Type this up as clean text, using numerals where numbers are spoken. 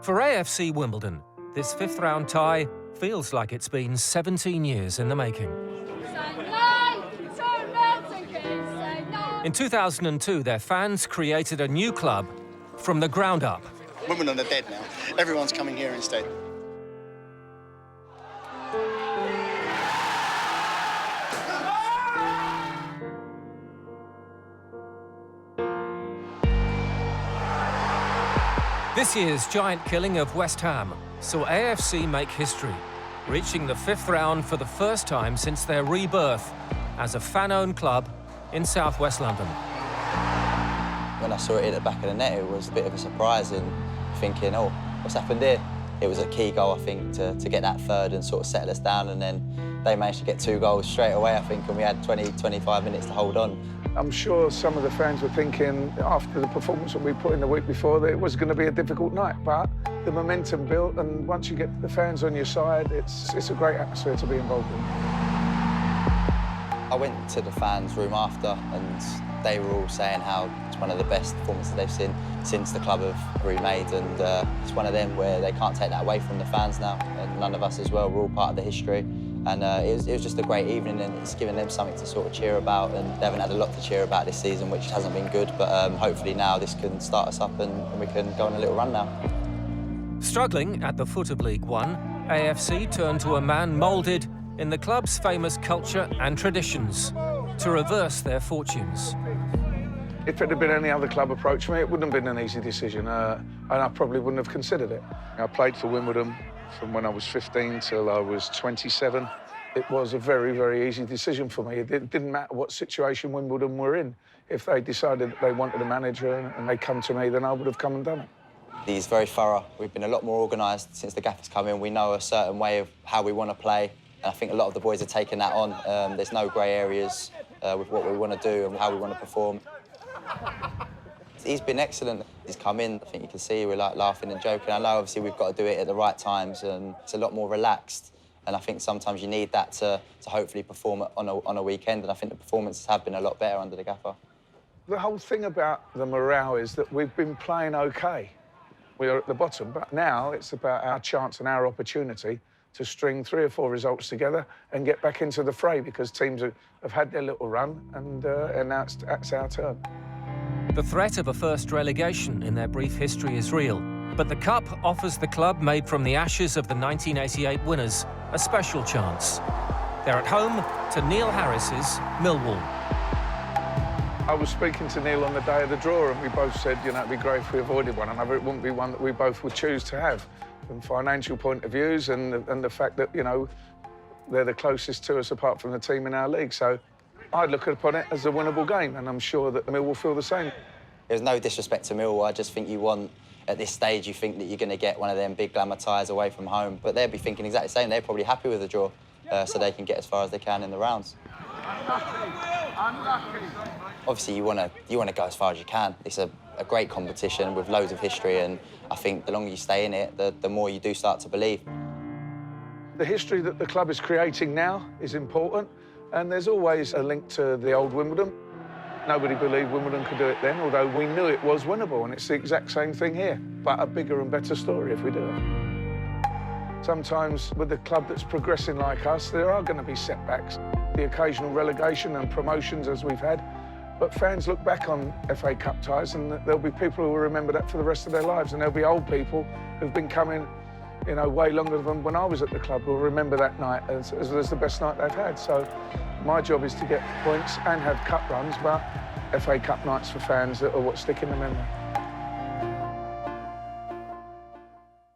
For AFC Wimbledon, this fifth-round tie feels like it's been 17 years in the making. In 2002, their fans created a new club from the ground up. Wimbledon are dead now. Everyone's coming here instead. This year's giant killing of West Ham saw AFC make history, reaching the fifth round for the first time since their rebirth as a fan-owned club in southwest London. When I saw it at the back of the net, it was a bit of a surprise and thinking, oh, what's happened here? It was a key goal, I think, to get that third and sort of settle us down, and then they managed to get 2 goals straight away, I think, and we had 20-25 minutes to hold on. I'm sure some of the fans were thinking, after the performance that we put in the week before, that it was going to be a difficult night, but the momentum built, and once you get the fans on your side, it's a great atmosphere to be involved in. I went to the fans' room after, and they were all saying how it's one of the best performances they've seen since the club have remade, and it's one of them where they can't take that away from the fans now, and none of us as well. We're all part of the history. And it was just a great evening, and it's given them something to sort of cheer about, and they haven't had a lot to cheer about this season, which hasn't been good, but hopefully now this can start us up and we can go on a little run now. Struggling at the foot of League One, AFC turned to a man moulded in the club's famous culture and traditions to reverse their fortunes. If it had been any other club approaching me, it wouldn't have been an easy decision, and I probably wouldn't have considered it. I played for Wimbledon from when I was 15 till I was 27. It was a very, very easy decision for me. It didn't matter what situation Wimbledon were in. If they decided that they wanted a manager and they come to me, then I would have come and done it. He's very thorough. We've been a lot more organised since the gaffer's come in. We know a certain way of how we want to play, and I think a lot of the boys are taking that on. There's no grey areas with what we want to do and how we want to perform. He's been excellent. He's come in, I think you can see we're like laughing and joking. I know obviously we've got to do it at the right times, and it's a lot more relaxed. And I think sometimes you need that to hopefully perform on a weekend, and I think the performances have been a lot better under the gaffer. The whole thing about the morale is that we've been playing OK. We are at the bottom, but now it's about our chance and our opportunity to string 3 or 4 results together and get back into the fray, because teams have had their little run, and now it's our turn. The threat of a first relegation in their brief history is real, but the Cup offers the club made from the ashes of the 1988 winners a special chance. They're at home to Neil Harris's Millwall. I was speaking to Neil on the day of the draw, and we both said, you know, it'd be great if we avoided one another. It wouldn't be one that we both would choose to have, from financial point of views and the fact that, you know, they're the closest to us apart from the team in our league. So I'd look upon it as a winnable game, and I'm sure that Mill will feel the same. There's no disrespect to Mill. I just think you want, at this stage, you think that you're going to get one of them big glamour ties away from home, but they'll be thinking exactly the same. They're probably happy with the draw, so they can get as far as they can in the rounds. Obviously, you want to go as far as you can. It's a great competition with loads of history, and I think the longer you stay in it, the more you do start to believe. The history that the club is creating now is important, and there's always a link to the old Wimbledon. Nobody believed Wimbledon could do it then, although we knew it was winnable, and it's the exact same thing here, but a bigger and better story if we do it. Sometimes with a club that's progressing like us, there are going to be setbacks. The occasional relegation and promotions as we've had, but fans look back on FA Cup ties, and there'll be people who will remember that for the rest of their lives, and there'll be old people who've been coming, you know, way longer than when I was at the club, who'll remember that night as the best night they've had. So my job is to get points and have cup runs, but FA Cup nights for fans that are what stick in the memory.